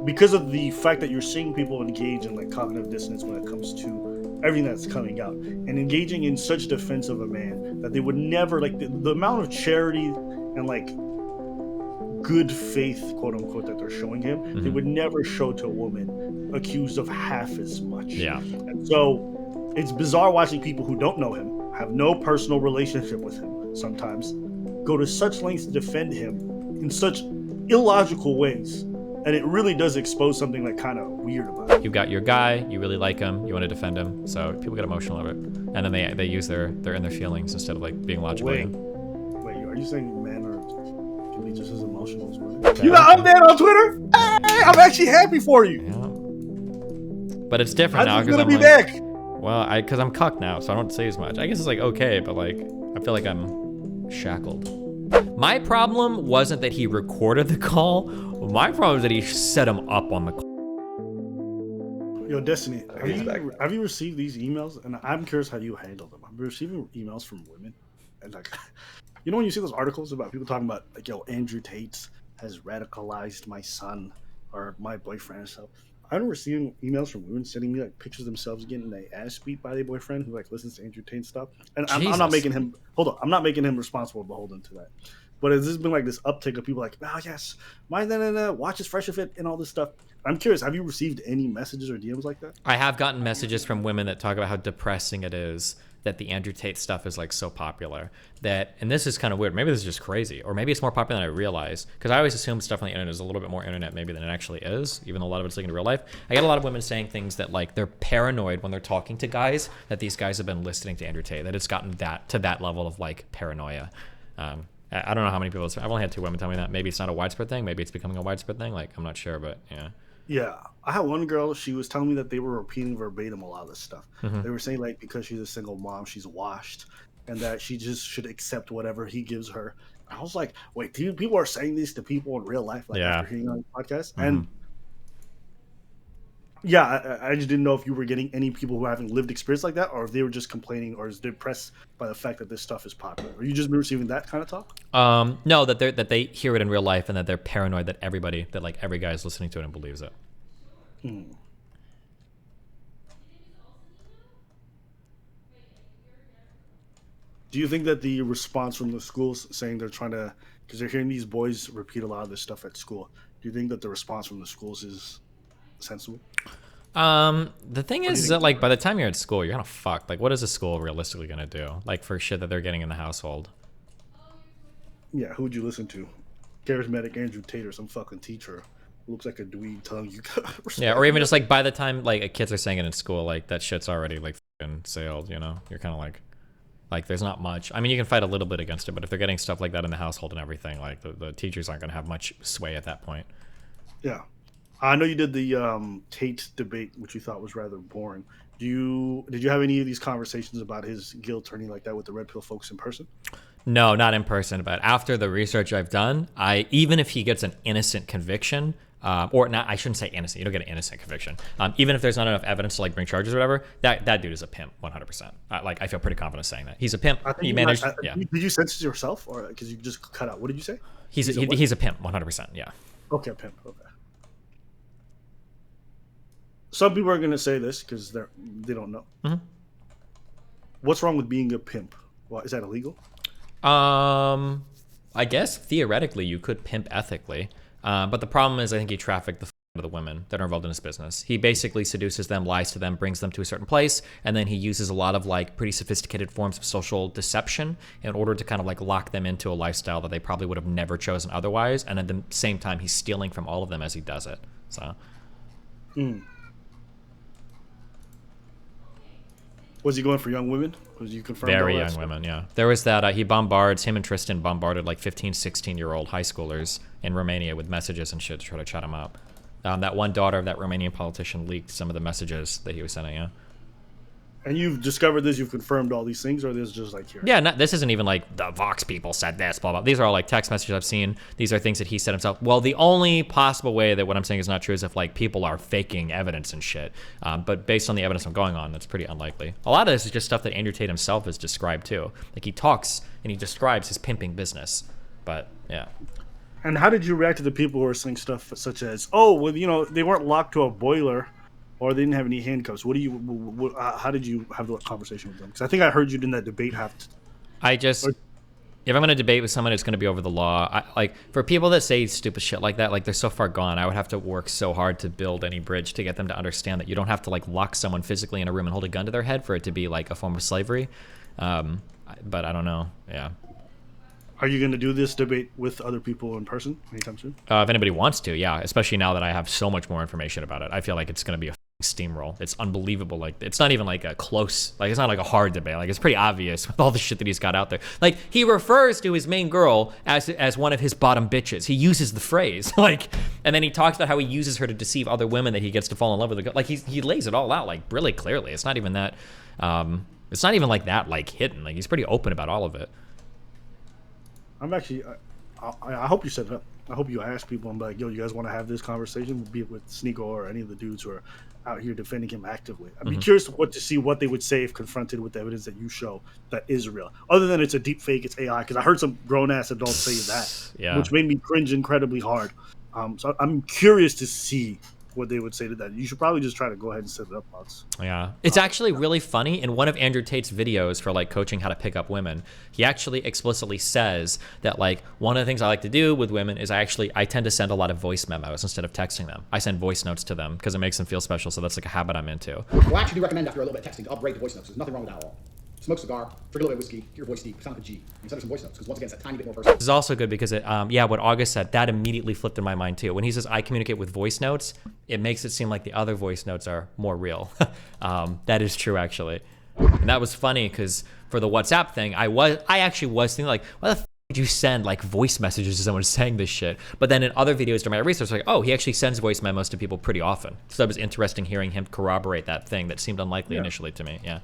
because of the fact that you're seeing people engage in like cognitive dissonance when it comes to everything that's coming out and engaging in such defense of a man that they would never like the amount of charity and like good faith, quote unquote, that they're showing him, they would never show to a woman accused of half as much. Yeah. And so it's bizarre watching people who don't know him, have no personal relationship with him, sometimes go to such lengths to defend him in such illogical ways. And it really does expose something like kind of weird about it. You got your guy, you really like him, you want to defend him, so people get emotional over it, and then they use their inner feelings instead of like being logical. Wait, are you saying men are can be just as emotional as women? You got up there on Twitter? Hey, I'm actually happy for you. Yeah. But it's different now I'm because gonna I'm be like, back. well, because I'm cucked now, so I don't say as much. I guess it's like okay, but like I feel like I'm shackled. My problem wasn't that he recorded the call. My problem is that he set him up on the call. Yo, Destiny, have you received these emails? And I'm curious how you handle them. I'm receiving emails from women, and like, you know, when you see those articles about people talking about like, yo, Andrew Tate has radicalized my son or my boyfriend and stuff. I'm receiving emails from women sending me like pictures of themselves getting their ass beat by their boyfriend who like listens to Andrew Tate stuff. And I'm not making him I'm not making him responsible or beholden to that. But it's just been like this uptick of people like, oh yes, my watch is Fresh Fit and all this stuff. I'm curious, have you received any messages or DMs like that? I have gotten messages from women that talk about how depressing it is that the Andrew Tate stuff is like so popular that, and this is kind of weird, maybe this is just crazy, or maybe it's more popular than I realize, because I always assume stuff on the internet is a little bit more internet maybe than it actually is, even though a lot of it's like in real life. I get a lot of women saying things that like they're paranoid when they're talking to guys, that these guys have been listening to Andrew Tate, that it's gotten to that level of like paranoia. I don't know how many people, I've only had 2 women tell me that. Maybe it's not a widespread thing, maybe it's becoming a widespread thing, like I'm not sure, but yeah. Yeah, I had one girl, she was telling me that they were repeating verbatim a lot of this stuff. Mm-hmm. They were saying like because she's a single mom, she's washed, and that she just should accept whatever he gives her. I was like, wait, people are saying this to people in real life, like after hearing on the podcast? Mm-hmm. And yeah, I just didn't know if you were getting any people who haven't lived experience like that, or if they were just complaining or is depressed by the fact that this stuff is popular. Are you just receiving that kind of talk? No, that they hear it in real life and that they're paranoid that every guy is listening to it and believes it. Do you think that the response from the schools saying they're trying to, because they're hearing these boys repeat a lot of this stuff at school, do you think that the response from the schools is sensible? The thing is that like by the time you're at school, you're kind of fucked. Like, what is a school realistically gonna do? Like for shit that they're getting in the household. Yeah, who would you listen to? Charismatic Andrew Tate or some fucking teacher who looks like a dweeb tongue? You yeah, or even just like by the time like kids are saying it in school, like that shit's already like fucking sailed. You know, you're kind of like there's not much. I mean, you can fight a little bit against it, but if they're getting stuff like that in the household and everything, like the teachers aren't gonna have much sway at that point. Yeah. I know you did the Tate debate, which you thought was rather boring. Did you have any of these conversations about his guilt turning like that with the Red Pill folks in person? No, not in person. But after the research I've done, even if he gets an innocent conviction, or not, I shouldn't say innocent. You don't get an innocent conviction. Even if there's not enough evidence to like bring charges or whatever, that dude is a pimp, 100%. Like I feel pretty confident saying that he's a pimp. He managed. Yeah. Did you censor yourself, or because you just cut out? What did you say? He's a pimp, 100%. Yeah. Okay, a pimp. Okay. Some people are going to say this because they don't know. Mm-hmm. What's wrong with being a pimp? Well, is that illegal? I guess theoretically you could pimp ethically, but the problem is I think he trafficked the of the women that are involved in his business. He basically seduces them, lies to them, brings them to a certain place, and then he uses a lot of like pretty sophisticated forms of social deception in order to kind of like lock them into a lifestyle that they probably would have never chosen otherwise. And at the same time, he's stealing from all of them as he does it. So. Was he going for young women? Was you confirmed? Very young women, yeah. There was that, him and Tristan bombarded like 15, 16-year-old high schoolers in Romania with messages and shit to try to chat them up. That one daughter of that Romanian politician leaked some of the messages that he was sending, yeah. And you've discovered this, you've confirmed all these things, or this is just like here? Yeah, this isn't even like the Vox people said this, blah, blah. These are all like text messages I've seen. These are things that he said himself. Well, the only possible way that what I'm saying is not true is if like people are faking evidence and shit. But based on the evidence I'm going on, that's pretty unlikely. A lot of this is just stuff that Andrew Tate himself has described too. Like he talks and he describes his pimping business. But yeah. And how did you react to the people who are saying stuff such as, "Oh, well, they weren't locked to a boiler, or they didn't have any handcuffs"? How did you have the conversation with them? Because I think I heard you in that debate have. I just, Or, if I'm going to debate with someone, it's going to be over the law. Like, for people that say stupid shit like that, like, they're so far gone. I would have to work so hard to build any bridge to get them to understand that you don't have to, like, lock someone physically in a room and hold a gun to their head for it to be, like, a form of slavery. But I don't know. Yeah. are you going to do this debate with other people in person anytime soon? If anybody wants to, yeah. Especially now that I have so much more information about it. I feel like it's going to be a steamroll. It's unbelievable. Like, it's not even like a close, like, it's not like a hard debate. Like, it's pretty obvious with all the shit that he's got out there. Like, he refers to his main girl as one of his bottom bitches. He uses the phrase, like, and then he talks about how he uses her to deceive other women that he gets to fall in love with. Like, he lays it all out, like, really clearly. It's not even that, it's not even like that, like, hidden. Like, he's pretty open about all of it. I'm actually. I hope you set it up. I hope you ask people and be like, "Yo, you guys want to have this conversation?" Be it with Sneeko or any of the dudes who are out here defending him actively. I'd be curious to see what they would say if confronted with the evidence that you show that is real. Other than it's a deep fake, it's AI. Because I heard some grown ass adults say that, which made me cringe incredibly hard. So I'm curious to see what they would say to that. You should probably just try to go ahead and set it up, Pots. Yeah. It's actually really funny. In one of Andrew Tate's videos for, like, coaching how to pick up women, he actually explicitly says that, like, one of the things I like to do with women is I tend to send a lot of voice memos instead of texting them. I send voice notes to them because it makes them feel special. So that's like a habit I'm into. Well, I actually do recommend after a little bit of texting to upgrade the voice notes. There's nothing wrong with that at all. Smoke a cigar, drink a little bit of whiskey, get your voice deep, sound like a G, and send her some voice notes, because once again, it's that tiny bit more personal. This is also good because it, what August said, that immediately flipped in my mind too. When he says I communicate with voice notes, it makes it seem like the other voice notes are more real. That is true, actually. And that was funny because for the WhatsApp thing, I actually was thinking, like, why the f did you send, like, voice messages to someone saying this shit? But then in other videos during my research, like, oh, he actually sends voice memos to people pretty often. So that was interesting hearing him corroborate that thing that seemed unlikely initially to me. Yeah.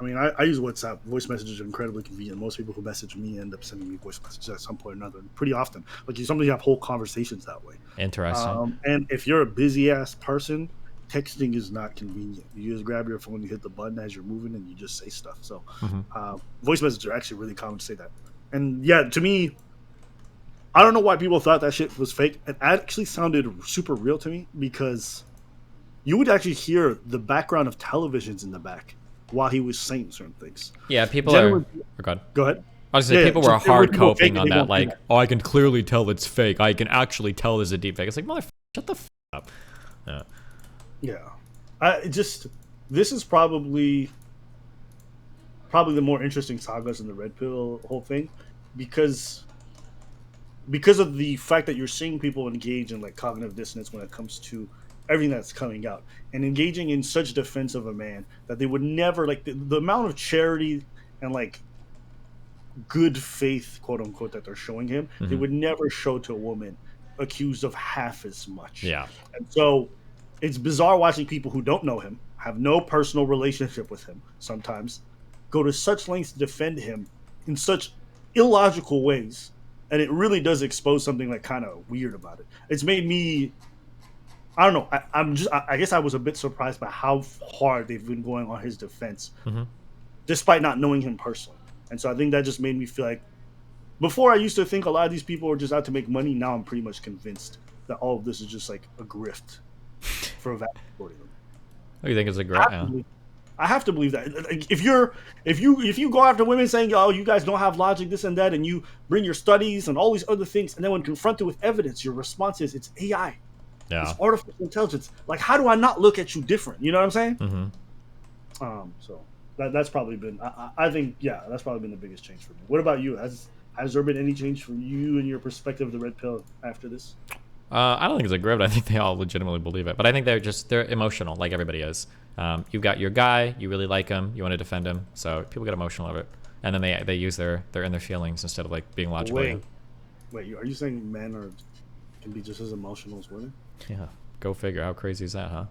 I mean, I use WhatsApp. Voice messages are incredibly convenient. Most people who message me end up sending me voice messages at some point or another, pretty often. Like, you sometimes have whole conversations that way. Interesting. And if you're a busy ass person, texting is not convenient. You just grab your phone, you hit the button as you're moving, and you just say stuff. So, voice messages are actually really common to say that. And yeah, to me, I don't know why people thought that shit was fake. It actually sounded super real to me because you would actually hear the background of televisions in the back while he was saying certain things. Yeah, people are. Go ahead. I was gonna say people were hard coping on that, like, oh, I can clearly tell it's fake. I can actually tell there's a deep fake. It's like, motherfucker, shut the f up. Yeah. This is probably the more interesting sagas in the Red Pill whole thing, because of the fact that you're seeing people engage in, like, cognitive dissonance when it comes to everything that's coming out, and engaging in such defense of a man that they would never, like, the amount of charity and, like, good faith, quote unquote, that they're showing him, they would never show to a woman accused of half as much. Yeah. And so it's bizarre watching people who don't know him, have no personal relationship with him, sometimes go to such lengths to defend him in such illogical ways. And it really does expose something, like, kind of weird about it. It's made me, I don't know. I guess I was a bit surprised by how hard they've been going on his defense, despite not knowing him personally. And so I think that just made me feel like, before I used to think a lot of these people were just out to make money. Now I'm pretty much convinced that all of this is just, like, a grift for that. What do you think is a grift? I have to believe that. Like, if you go after women saying, oh, you guys don't have logic, this and that, and you bring your studies and all these other things, and then when confronted with evidence, your response is, it's AI. Yeah. It's artificial intelligence. Like, how do I not look at you different? You know what I'm saying? So that's probably been, I think, yeah, that's probably been the biggest change for me. What about you? Has there been any change for you and your perspective of the Red Pill after this? I don't think it's a grift. I think they all legitimately believe it. But I think they're emotional, like everybody is. You've got your guy, you really like him, you want to defend him, so people get emotional over it. And then they use their inner feelings instead of, like, being logical. Wait, are you saying men can be just as emotional as women? Yeah, go figure. How crazy is that, huh?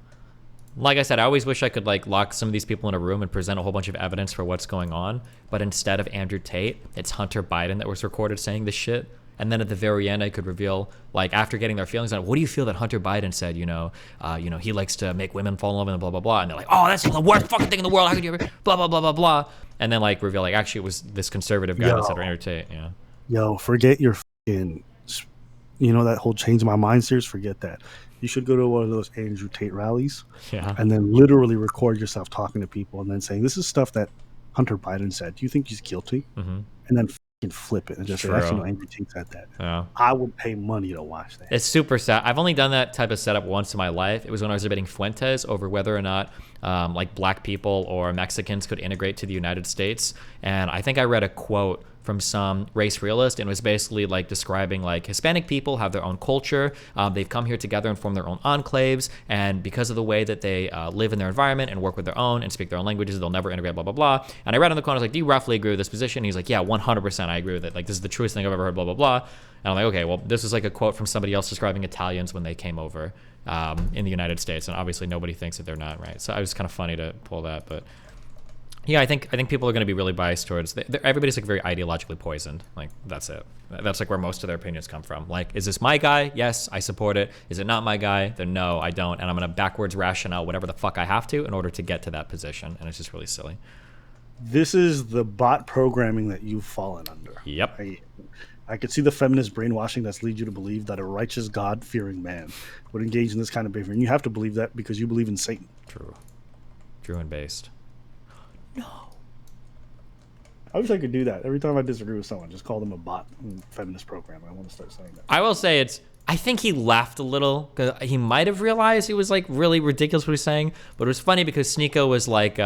Like I said, I always wish I could, like, lock some of these people in a room and present a whole bunch of evidence for what's going on. But instead of Andrew Tate, it's Hunter Biden that was recorded saying this shit. And then at the very end, I could reveal, like, after getting their feelings on it, what do you feel that Hunter Biden said? He likes to make women fall in love and blah, blah, blah. And they're like, oh, that's the worst fucking thing in the world. How could you ever, blah, blah, blah, blah, blah. And then, like, reveal, like, actually it was this conservative guy that said Andrew Tate. Yeah. Yo, forget your fucking you know, that whole Change My Mind series, forget that. You should go to one of those Andrew Tate rallies Yeah. and then literally record yourself talking to people and then saying, this is stuff that Hunter Biden said. Do you think he's guilty? Mm-hmm. And then fucking flip it and just say, actually, no, Andrew Tate said that. Yeah. I would pay money to watch that. It's super sad. I've only done that type of setup once in my life. It was when I was debating Fuentes over whether or not like black people or Mexicans could integrate to the United States. And I think I read a quote from some race realist, and it was basically like describing like Hispanic people have their own culture. They've come here together and formed their own enclaves, and because of the way that they live in their environment and work with their own and speak their own languages, they'll never integrate, blah, blah, blah. And I read in the corner, I was like, do you roughly agree with this position? And he's like, yeah, 100% I agree with it. Like, this is the truest thing I've ever heard, blah, blah, blah. And I'm like, okay, well, this is like a quote from somebody else describing Italians when they came over in the United States, and obviously nobody thinks that they're not, right? So it was kind of funny to pull that, but yeah, I think people are going to be really biased towards. Everybody's like very ideologically poisoned. Like that's it. That's like where most of their opinions come from. Like, is this my guy? Yes, I support it. Is it not my guy? Then no, I don't. And I'm going to backwards rationale whatever the fuck I have to in order to get to that position. And it's just really silly. This is the bot programming that you've fallen under. Yep. I could see the feminist brainwashing that's lead you to believe that a righteous, God-fearing man would engage in this kind of behavior, and you have to believe that because you believe in Satan. True and based. No. I wish I could do that. Every time I disagree with someone, just call them a bot in feminist program. I want to start saying that. I will say I think he laughed a little because he might have realized it was like really ridiculous what he was saying, but it was funny because Sneeko was like,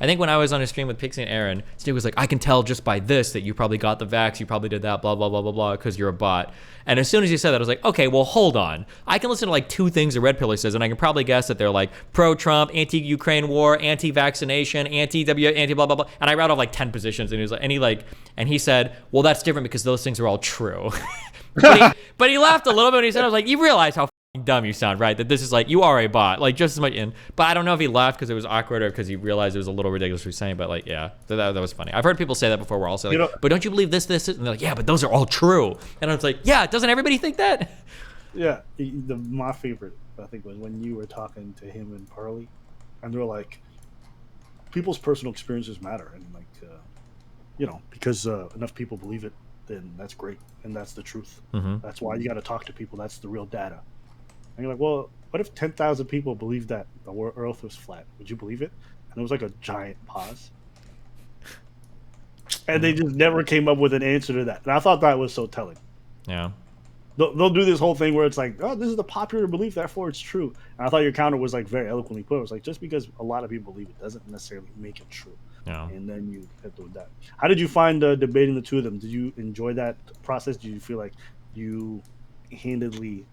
I think when I was on a stream with Pixie and Aaron, Sneeko was like, I can tell just by this that you probably got the vax, you probably did that, blah, blah, blah, blah, blah, because you're a bot. And as soon as he said that, I was like, okay, well, hold on. I can listen to like 2 things a Red Pillar says, and I can probably guess that they're like pro-Trump, anti-Ukraine war, anti-vaccination, anti-blah, blah, blah. And I read off like 10 positions, and he was like, and he said, well, that's different because those things are all true. but he laughed a little bit when he said, I was like, you realize how dumb you sound, right? That this is like, you are a bot, like just as much in. But I don't know if he laughed because it was awkward or because he realized it was a little ridiculous what he was saying, but like, yeah, that was funny. I've heard people say that before where I'll say like, but don't you believe this, and they're like, yeah, but those are all true. And I was like, yeah, doesn't everybody think that? Yeah, my favorite, I think, was when you were talking to him and Pearly, and they're like, people's personal experiences matter, and like, because enough people believe it, then that's great, and that's the truth. Mm-hmm. That's why you got to talk to people. That's the real data. And you're like, well, what if 10,000 people believed that the Earth was flat? Would you believe it? And it was like a giant pause. And they just never came up with an answer to that. And I thought that was so telling. Yeah. They'll do this whole thing where it's like, oh, this is the popular belief, therefore it's true. And I thought your counter was like very eloquently put. It was like, just because a lot of people believe it doesn't necessarily make it true. Yeah. And then you have to do that. How did you find debating the two of them? Did you enjoy that process? Did you feel like you handedly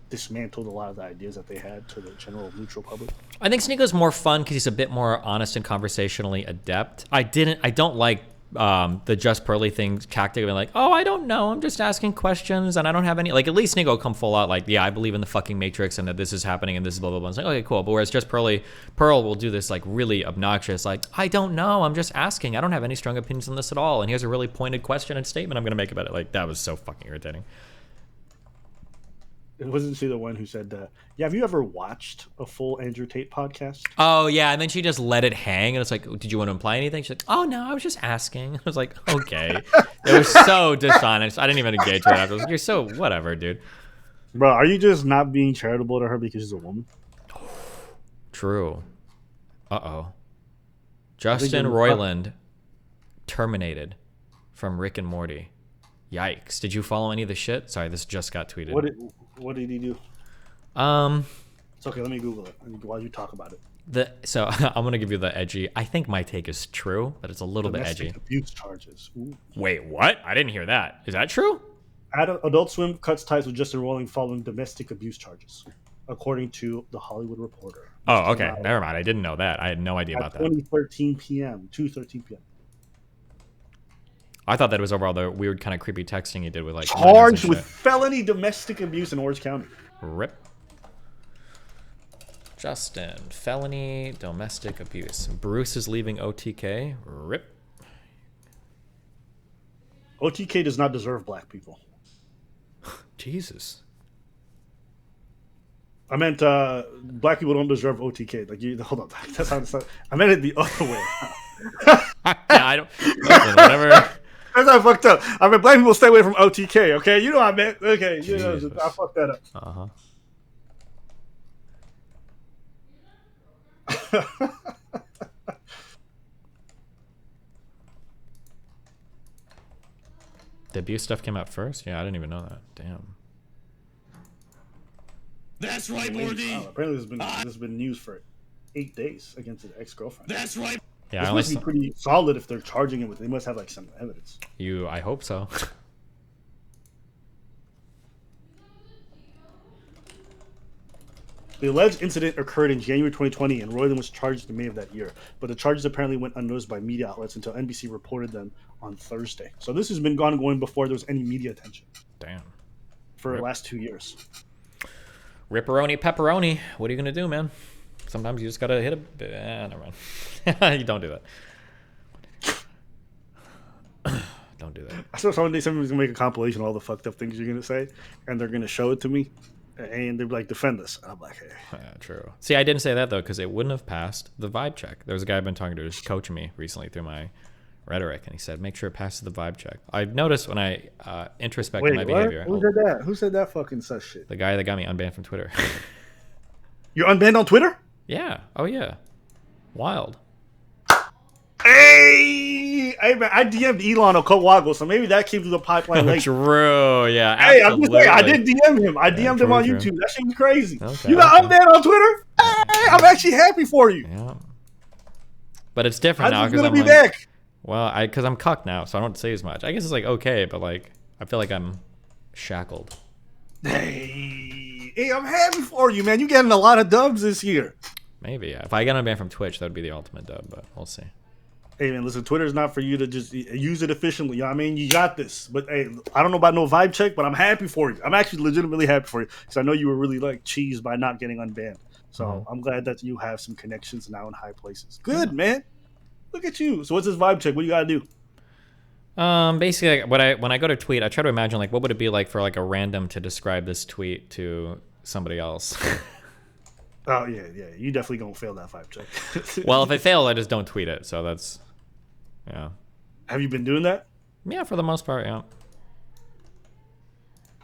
dismantled a lot of the ideas that they had to the general neutral public? I think Sneako's more fun because he's a bit more honest and conversationally adept. I don't like the Just Pearly thing tactic of being like, oh, I don't know, I'm just asking questions and I don't have any, like, at least Sneako will come full out like, yeah, I believe in the fucking Matrix and that this is happening and this is blah blah blah. It's like, okay, cool. But whereas Just Pearl will do this like really obnoxious, like, I don't know, I'm just asking, I don't have any strong opinions on this at all, and here's a really pointed question and statement I'm gonna make about it. Like, that was so fucking irritating. Wasn't she the one who said, yeah, have you ever watched a full Andrew Tate podcast? Oh, yeah, and then she just let it hang, and it's like, did you want to imply anything? She's like, oh, no, I was just asking. I was like, okay. It was so dishonest. I didn't even engage with it. I was like, you're so whatever, dude. Bro, are you just not being charitable to her because she's a woman? True. Uh-oh. Justin Roiland terminated from Rick and Morty. Yikes. Did you follow any of the shit? Sorry, this just got tweeted. What did he do? It's okay, let me Google it while you talk about it. So I'm going to give you the edgy. I think my take is true, but it's a little bit edgy. Abuse charges. Ooh. Wait, what? I didn't hear that. Is that true? Adult Swim cuts ties with Justin Roiland following domestic abuse charges, according to The Hollywood Reporter. Oh, okay. Never mind. I didn't know that. I had no idea about that. 2:13 p.m. I thought that was over all the weird kind of creepy texting he did with like charged with felony domestic abuse in Orange County. Rip. Justin, felony domestic abuse. Bruce is leaving OTK. Rip. OTK does not deserve black people. Jesus. I meant black people don't deserve OTK. Like, hold on, that's how I meant it the other way. Yeah, I don't. Listen, whatever. That's not fucked up. I mean, black people stay away from OTK. Okay, you know what I meant. Okay, you know, I fucked that up. The abuse stuff came out first? Yeah, I didn't even know that. Damn. That's right, Morty. Wow, apparently, there's been news for 8 days against his ex-girlfriend. That's right. Yeah, this must be pretty solid if they're charging him with. They must have like some evidence. I hope so. The alleged incident occurred in January 2020, and Royden was charged in May of that year. But the charges apparently went unnoticed by media outlets until NBC reported them on Thursday. So this has been ongoing before there was any media attention. Damn. For the last 2 years. Ripperoni pepperoni. What are you gonna do, man? Sometimes you just gotta hit a bit. Never mind. You don't do that. Don't do that. I saw somebody's gonna make a compilation of all the fucked up things you're gonna say, and they're gonna show it to me, and they're like, defend us. And I'm like, hey. Yeah, true. See, I didn't say that though because it wouldn't have passed the vibe check. There was a guy I've been talking to who's coaching me recently through my rhetoric, and he said, make sure it passes the vibe check. I've noticed when I introspect my behavior. Who said that? Who said that fucking such shit? The guy that got me unbanned from Twitter. You're unbanned on Twitter? Yeah. Oh yeah. Wild. Hey, man, I DM'd Elon a couple while ago, so maybe that came through the pipeline late. True. Yeah. Hey, I'm just saying, I did DM him. I DM'd him on YouTube. That shit was crazy. You got unbanned on Twitter? Hey, I'm actually happy for you. Yeah. But it's different now because I'm be like, back. Well, because I'm cucked now, so I don't say as much. I guess it's like okay, but like I feel like I'm shackled. Hey, I'm happy for you, man. You're getting a lot of dubs this year. Maybe. Yeah. If I get unbanned from Twitch, that would be the ultimate dub, but we'll see. Hey, man, listen, Twitter's not for you to just use it efficiently. You know what I mean? You got this. But, hey, I don't know about no vibe check, but I'm happy for you. I'm actually legitimately happy for you because I know you were really, like, cheesed by not getting unbanned. So I'm glad that you have some connections now in high places. Good, man. Look at you. So what's this vibe check? What do you got to do? Basically, like, when I go to tweet, I try to imagine, like, what would it be like for, like, a random to describe this tweet to somebody else? Oh, yeah. You definitely going to fail that vibe check. Well, if I fail, I just don't tweet it. So that's... Yeah. Have you been doing that? Yeah, for the most part, yeah.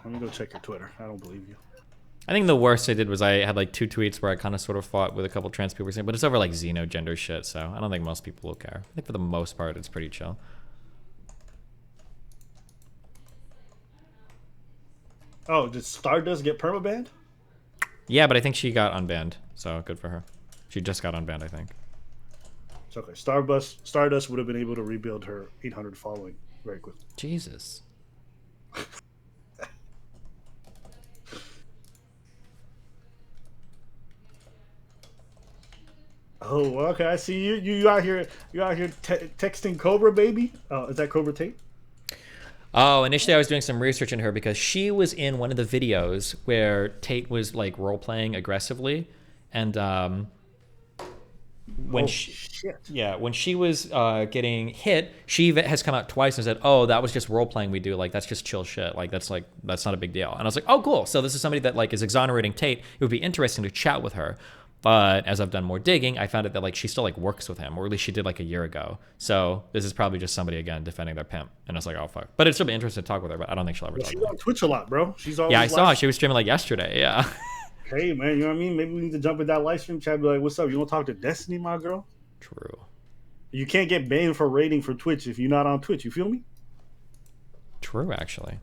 Let me go check your Twitter. I don't believe you. I think the worst I did was I had like 2 tweets where I kind of sort of fought with a couple trans people, but it's over like xenogender shit, so I don't think most people will care. I think for the most part, it's pretty chill. Oh, did Stardust get permabanned? Yeah, but I think she got unbanned, so good for her. She just got unbanned, I think. It's okay. Stardust would have been able to rebuild her 800 following very quickly. Jesus. Oh, okay. I see you. You out here. You out here texting Cobra baby. Is that Cobra Tate? Oh, initially I was doing some research in her because she was in one of the videos where Tate was like role playing aggressively, and when when she was getting hit, she has come out twice and said, "Oh, that was just role playing we do. Like that's just chill shit. Like that's not a big deal." And I was like, "Oh, cool. So this is somebody that like is exonerating Tate. It would be interesting to chat with her." But as I've done more digging, I found out that like she still like works with him, or at least she did like a year ago. So this is probably just somebody again defending their pimp. And I was like, oh fuck. But it'd still be interesting to talk with her, but I don't think she'll ever talk. She's on Twitch a lot, bro. She's always I saw she was streaming like yesterday. Yeah. Hey man, you know what I mean? Maybe we need to jump in that live stream chat and be like, what's up? You want to talk to Destiny, my girl? True. You can't get banned for rating for Twitch if you're not on Twitch. You feel me? True, actually.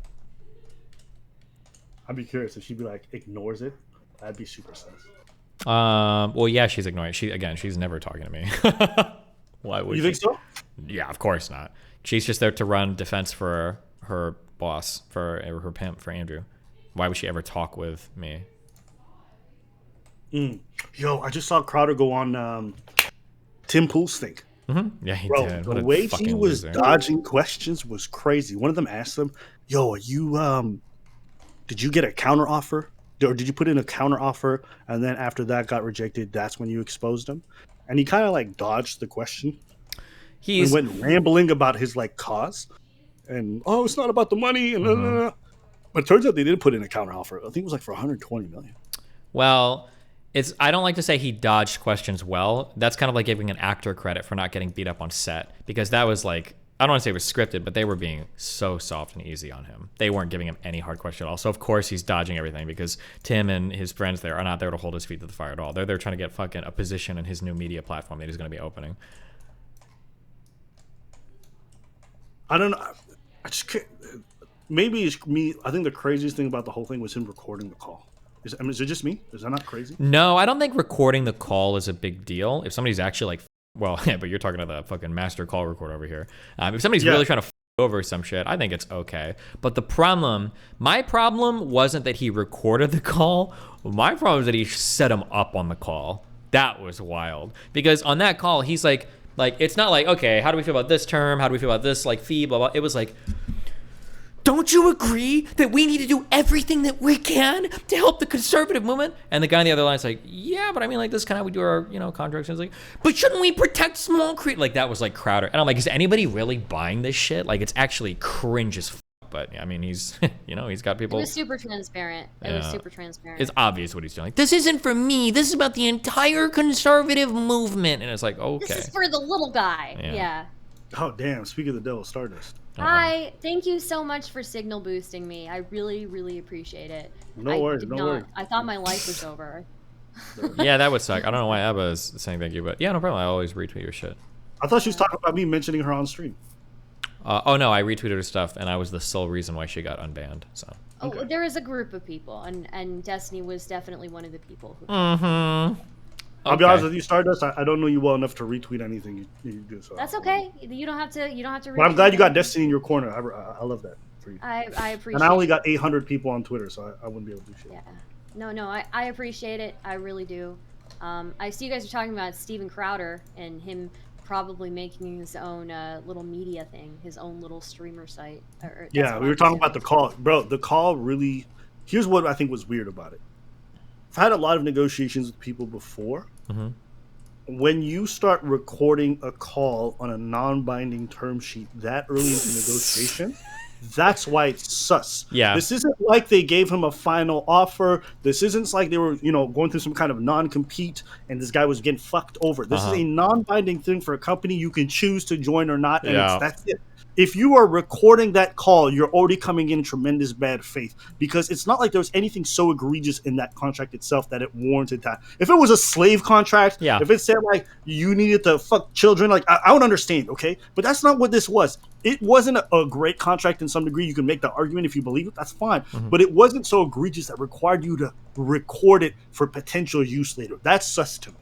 I'd be curious if she'd be like ignores it. That'd be super sus. Well, yeah, she's ignoring. She's never talking to me. Why would you think so? Yeah, of course not. She's just there to run defense for her boss, for her pimp, for Andrew. Why would she ever talk with me? Yo, I just saw Crowder go on Tim Pool's thing. Mm-hmm. Yeah, he did. The way he was dodging questions was crazy. One of them asked him, "Yo, are you did you get a counter offer? Or did you put in a counter offer and then after that got rejected, that's when you exposed him?" And he kind of like dodged the question. He went rambling about his like cause and it's not about the money and but it turns out they did put in a counter offer. I think it was like for 120 million. Well, I don't like to say he dodged questions well. That's kind of like giving an actor credit for not getting beat up on set, because that was like I don't want to say it was scripted, but they were being so soft and easy on him. They weren't giving him any hard question at all. So of course he's dodging everything because Tim and his friends there are not there to hold his feet to the fire at all. They're trying to get fucking a position in his new media platform that he's going to be opening. I don't know. I just can't. Maybe it's me. I think the craziest thing about the whole thing was him recording the call. Is it just me? Is that not crazy? No, I don't think recording the call is a big deal. If somebody's actually like, well, yeah, but you're talking to the fucking master call recorder over here. If somebody's really trying to over some shit, I think it's okay. But my problem wasn't that he recorded the call. My problem is that he set him up on the call. That was wild. Because on that call, he's like, it's not like, okay, how do we feel about this term? How do we feel about this, like, fee, blah, blah. It was like, don't you agree that we need to do everything that we can to help the conservative movement? And the guy on the other line's like, yeah, but I mean, like, this is kind of how we do our, contracts. And it's like, but shouldn't we protect small Like, that was like Crowder. And I'm like, is anybody really buying this shit? Like, it's actually cringe as fuck. But I mean, he's, he's got people. It was super transparent. It's obvious what he's doing. Like, this isn't for me. This is about the entire conservative movement. And it's like, okay. This is for the little guy. Yeah. Oh, damn. Speak of the devil, Stardust. Hi. Thank you so much for signal boosting me. I really, really appreciate it. No worries. I thought my life was over. Yeah, that would suck. I don't know why Abba is saying thank you, but yeah, no problem. I always retweet your shit. I thought she was talking about me mentioning her on stream. Oh no, I retweeted her stuff, and I was the sole reason why she got unbanned. So. Oh, there is a group of people, and Destiny was definitely one of the people who. Mm-hmm. I'll be honest with you, Stardust. I don't know you well enough to retweet anything you do. So that's okay. You don't have to. Well, I'm glad you got Destiny in your corner. I love that for you. I appreciate. And I only got 800 people on Twitter, so I wouldn't be able to do shit. Yeah. No, I appreciate it. I really do. I see you guys are talking about Steven Crowder and him probably making his own little media thing, his own little streamer site. Yeah, we were talking about the call, bro. The call really. Here's what I think was weird about it. I've had a lot of negotiations with people before. Mm-hmm. When you start recording a call on a non-binding term sheet that early into negotiation, that's why it's sus. Yeah. This isn't like they gave him a final offer. This isn't like they were, going through some kind of non-compete and this guy was getting fucked over. This is a non-binding thing for a company you can choose to join or not, and that's it. If you are recording that call, you're already coming in tremendous bad faith because it's not like there was anything so egregious in that contract itself that it warranted that. If it was a slave contract, if it said like you needed to fuck children, like I would understand, okay? But that's not what this was. It wasn't a great contract in some degree. You can make the argument if you believe it, that's fine. Mm-hmm. But it wasn't so egregious that required you to record it for potential use later. That's sus to me.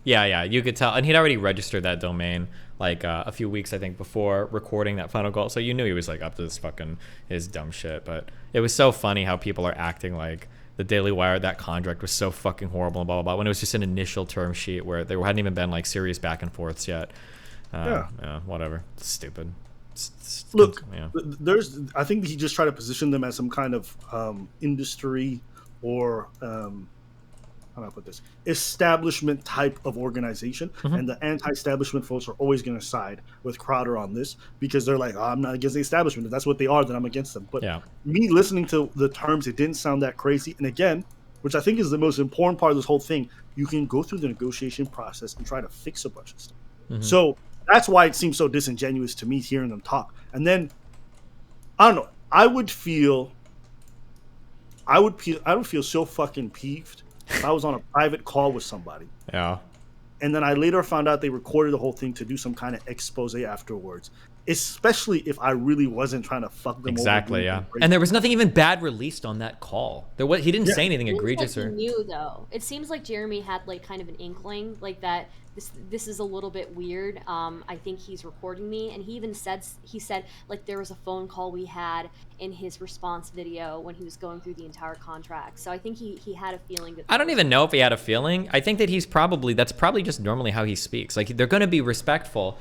Yeah. You could tell, and he'd already registered that domain like a few weeks, I think, before recording that final call. So you knew he was like up to this fucking his dumb shit. But it was so funny how people are acting like the Daily Wire, that contract was so fucking horrible and blah blah blah. When it was just an initial term sheet where there hadn't even been like serious back and forths yet. Whatever. It's stupid. Look, I think he just tried to position them as some kind of industry or how do I put this? Establishment type of organization, and the anti-establishment folks are always going to side with Crowder on this because they're like, I'm not against the establishment. If that's what they are, then I'm against them. But me listening to the terms, it didn't sound that crazy. And again, which I think is the most important part of this whole thing, you can go through the negotiation process and try to fix a bunch of stuff. So that's why it seems so disingenuous to me hearing them talk. And then I don't know. I would feel so fucking peeved if I was on a private call with somebody. Yeah. And then I later found out they recorded the whole thing to do some kind of expose afterwards. Especially if I really wasn't trying to fuck them over. Exactly, yeah. And there was nothing even bad released on that call. He didn't say anything egregious or. He knew though. It seems like Jeremy had like kind of an inkling, like that. This is a little bit weird. I think he's recording me, and he even said like there was a phone call we had in his response video when he was going through the entire contract. So I think he had a feeling that. I don't even know if he had a feeling. I think that that's probably just normally how he speaks. Like they're going to be respectful.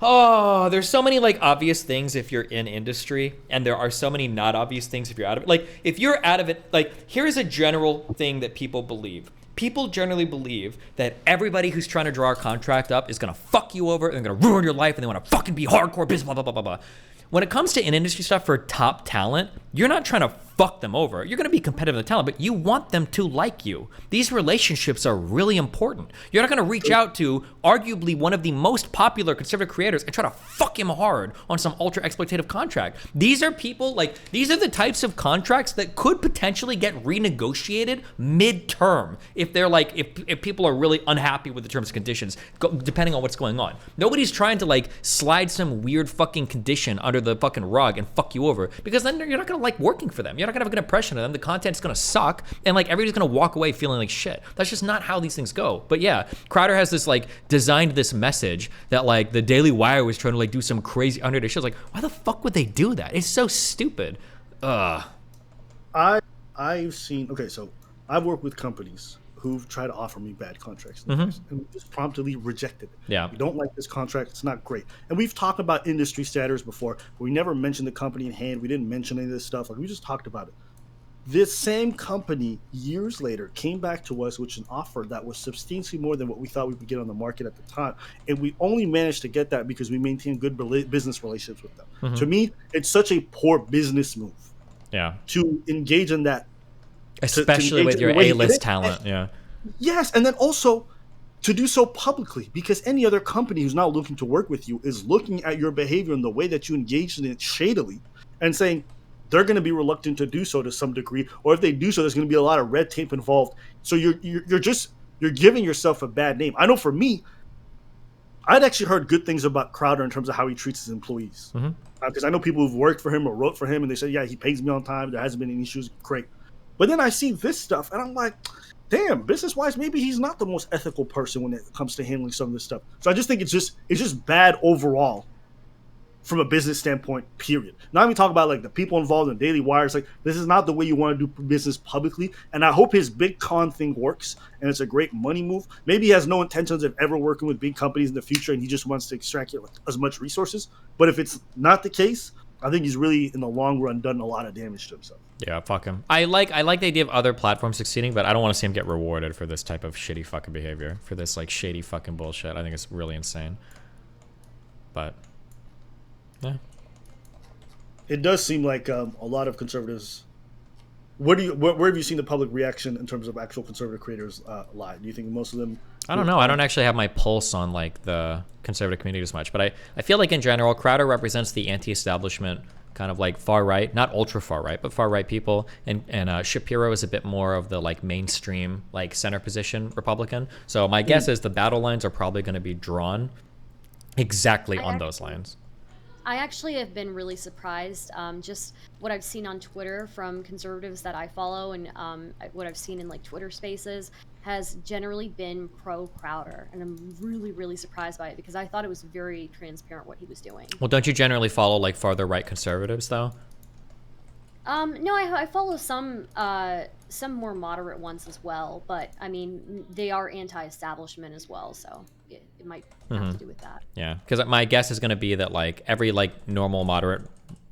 Oh, there's so many like obvious things if you're in industry, and there are so many not obvious things if you're out of it. Like if you're out of it, like here's a general thing that people believe. People generally believe that everybody who's trying to draw a contract up is going to fuck you over and they're going to ruin your life and they want to fucking be hardcore business, blah, blah, blah, blah, blah. When it comes to in-industry stuff for top talent, you're not trying to fuck them over. You're going to be competitive with talent, but you want them to like you. These relationships are really important. You're not going to reach out to arguably one of the most popular conservative creators and try to fuck him hard on some ultra exploitative contract. These are people, like, these are the types of contracts that could potentially get renegotiated mid-term if they're like, if people are really unhappy with the terms and conditions, depending on what's going on. Nobody's trying to like slide some weird fucking condition under the fucking rug and fuck you over, because then you're not going to like working for them. You're not gonna have a good impression of them. The content's gonna suck, and like everybody's gonna walk away feeling like shit. That's just not how these things go. But yeah, Crowder has this like designed this message that like the Daily Wire was trying to like do some crazy underrated shit. Like, why the fuck would they do that? It's so stupid. I've seen, okay, so I've worked with companies who've tried to offer me bad contracts in the past, and we just promptly rejected it. Yeah. We don't like this contract. It's not great. And we've talked about industry standards before, but we never mentioned the company in hand. We didn't mention any of this stuff. Like, we just talked about it. This same company, years later, came back to us with an offer that was substantially more than what we thought we would get on the market at the time. And we only managed to get that because we maintained good business relationships with them. To me, it's such a poor business move. Yeah. To engage in that. Especially with your A-list talent. Yeah. Yes, and then also to do so publicly, because any other company who's not looking to work with you is looking at your behavior and the way that you engage in it shadily and saying, they're going to be reluctant to do so to some degree, or if they do so, there's going to be a lot of red tape involved. So you're giving yourself a bad name. I know for me, I'd actually heard good things about Crowder in terms of how he treats his employees, because I know people who've worked for him or wrote for him, and they say, yeah, he pays me on time. There hasn't been any issues. Great. But then I see this stuff, and I'm like, damn, business-wise, maybe he's not the most ethical person when it comes to handling some of this stuff. So I just think it's just bad overall from a business standpoint, period. Not even talk about like the people involved in Daily Wire. It's like, this is not the way you want to do business publicly. And I hope his big con thing works and it's a great money move. Maybe he has no intentions of ever working with big companies in the future and he just wants to extract as much resources. But if it's not the case, I think he's really, in the long run, done a lot of damage to himself. Yeah, fuck him. I like the idea of other platforms succeeding, but I don't want to see him get rewarded for this type of shitty fucking behavior, for this like shady fucking bullshit. I think it's really insane. But yeah, it does seem like a lot of conservatives. Where have you seen the public reaction in terms of actual conservative creators lie? Do you think most of them? I don't know. I don't actually have my pulse on like the conservative community as much, but I feel like in general, Crowder represents the anti-establishment kind of like far right, not ultra far right, but far right people, and Shapiro is a bit more of the like mainstream like center position Republican. So my guess is the battle lines are probably going to be drawn exactly on those lines. I actually have been really surprised. Just what I've seen on Twitter from conservatives that I follow, and what I've seen in like Twitter Spaces, has generally been pro Crowder, and I'm really, really surprised by it because I thought it was very transparent what he was doing. Well, don't you generally follow like farther right conservatives though? No, I follow some more moderate ones as well, but I mean they are anti-establishment as well, so it might have to do with that. Yeah, because my guess is going to be that like every like normal moderate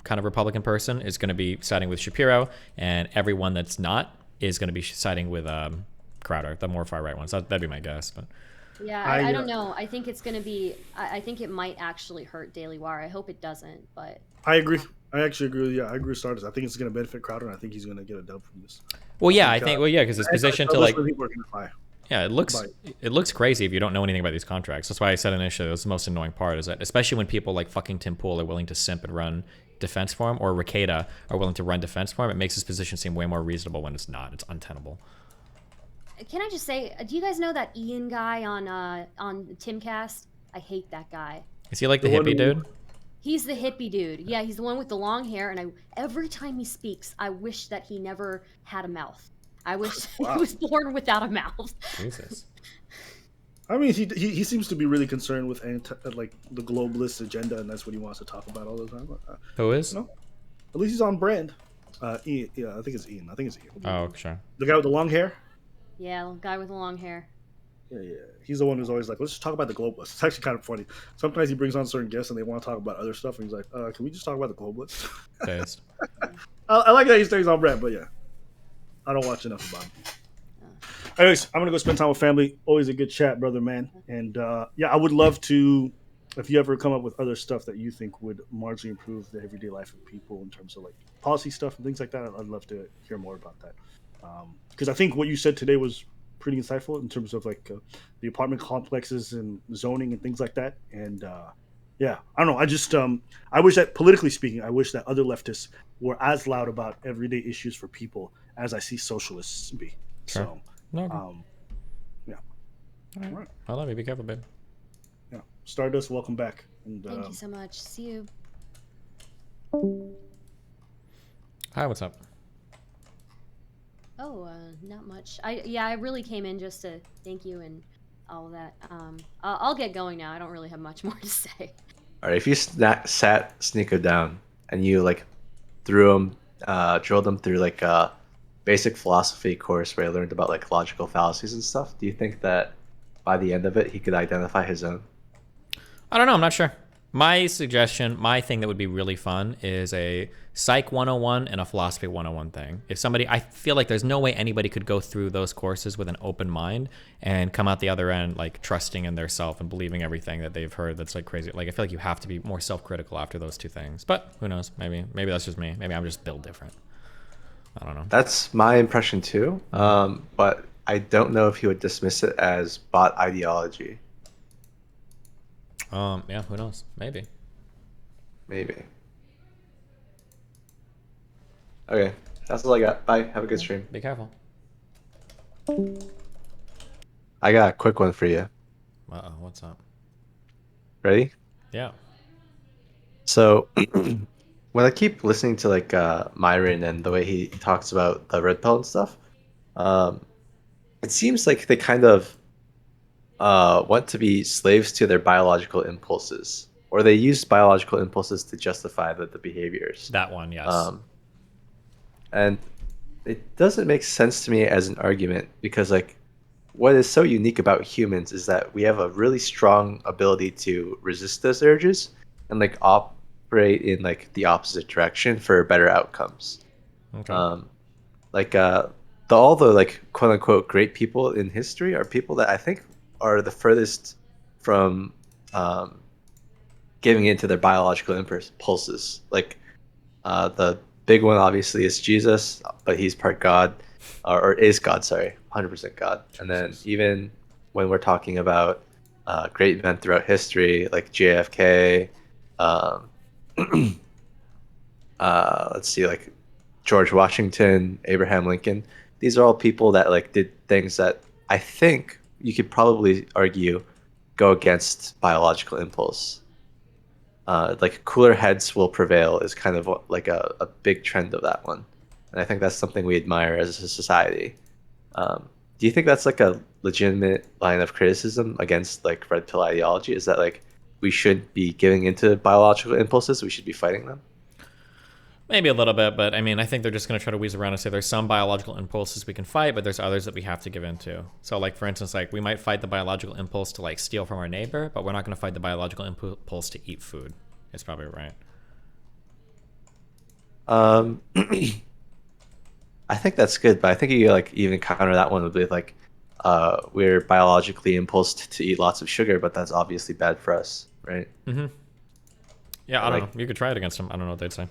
kind of Republican person is going to be siding with Shapiro, and everyone that's not is going to be siding with Crowder, the more far right ones. That'd be my guess, but. Yeah, I don't know. I think it's going to be. I think it might actually hurt Daily Wire. I hope it doesn't, but. I agree. I actually agree with you. I agree with Stardust. I think it's going to benefit Crowder, and I think he's going to get a dub from this. Well, yeah, I think. Well, yeah, because his position to like. Yeah, it looks crazy if you don't know anything about these contracts. That's why I said initially that's the most annoying part is that especially when people like fucking Tim Pool are willing to simp and run defense for him, or Rekieta are willing to run defense for him, it makes his position seem way more reasonable when it's not. It's untenable. Can I just say, do you guys know that Ian guy on Timcast? I hate that guy. Is he like the hippie dude? He's the hippie dude. Yeah, he's the one with the long hair, and every time he speaks, I wish that he never had a mouth. I wish he was born without a mouth. Jesus. I mean, he seems to be really concerned with like the globalist agenda, and that's what he wants to talk about all the time. Who is? No, at least he's on brand. Ian, yeah, I think it's Ian. Oh, sure. The guy with the long hair. Yeah, the guy with the long hair. Yeah. He's the one who's always like, let's just talk about the globalists. It's actually kind of funny. Sometimes he brings on certain guests and they want to talk about other stuff, and he's like, can we just talk about the globalists? Based. I like that he stays on brand, but yeah. I don't watch enough about him. Anyways, I'm going to go spend time with family. Always a good chat, brother, man. And yeah, I would love to if you ever come up with other stuff that you think would marginally improve the everyday life of people in terms of like policy stuff and things like that, I'd love to hear more about that. Because I think what you said today was pretty insightful in terms of like the apartment complexes and zoning and things like that. And yeah, I don't know. I just I wish that politically speaking, I wish that other leftists were as loud about everyday issues for people as I see socialists be. Sure. So, No, okay. Yeah. All All right. I love you. Be careful, babe. Yeah. Stardust, welcome back. And Thank you so much. See you. Hi, what's up? Oh, not much. I really came in just to thank you and all of that. I'll get going now. I don't really have much more to say. All right, if you sat Sneeko down and you like drilled him through like a basic philosophy course where he learned about like logical fallacies and stuff, do you think that by the end of it he could identify his own? I don't know. I'm not sure. My suggestion, my thing that would be really fun is a Psych 101 and a Philosophy 101 thing. If somebody, I feel like there's no way anybody could go through those courses with an open mind and come out the other end like trusting in their self and believing everything that they've heard that's like crazy. Like I feel like you have to be more self-critical after those two things. But who knows? Maybe that's just me. Maybe I'm just built different. I don't know. That's my impression too. But I don't know if he would dismiss it as bot ideology. Yeah, who knows? Maybe. Maybe. Okay, that's all I got. Bye. Have a good stream. Be careful. I got a quick one for you. Uh-oh, what's up? Ready? Yeah. So when I keep listening to like Myron and the way he talks about the red pill and stuff, it seems like they kind of want to be slaves to their biological impulses, or they use biological impulses to justify the behaviors. That one, yes. And it doesn't make sense to me as an argument because like what is so unique about humans is that we have a really strong ability to resist those urges and like operate in like the opposite direction for better outcomes. Okay. All the like quote unquote great people in history are people that I think are the furthest from giving into their biological impulses. Like the big one obviously is Jesus, but he's part God, or is God, sorry, 100% God. And then even when we're talking about great men throughout history, like JFK, let's see, like George Washington, Abraham Lincoln, these are all people that like did things that I think you could probably argue go against biological impulse. Like cooler heads will prevail is kind of like a big trend of that one, and I think that's something we admire as a society. Do you think that's like a legitimate line of criticism against like red pill ideology? Is that like we should be giving into biological impulses, we should be fighting them? Maybe a little bit, but I mean, I think they're just going to try to weasel around and say there's some biological impulses we can fight, but there's others that we have to give into. So, like, for instance, like, we might fight the biological impulse to, like, steal from our neighbor, but we're not going to fight the biological impulse to eat food. It's probably right. I think that's good, but I think you, like, even counter that one with, like, we're biologically impulsed to eat lots of sugar, but that's obviously bad for us, right? Mm-hmm. Yeah, I don't Like- know. You could try it against them. I don't know what they'd say.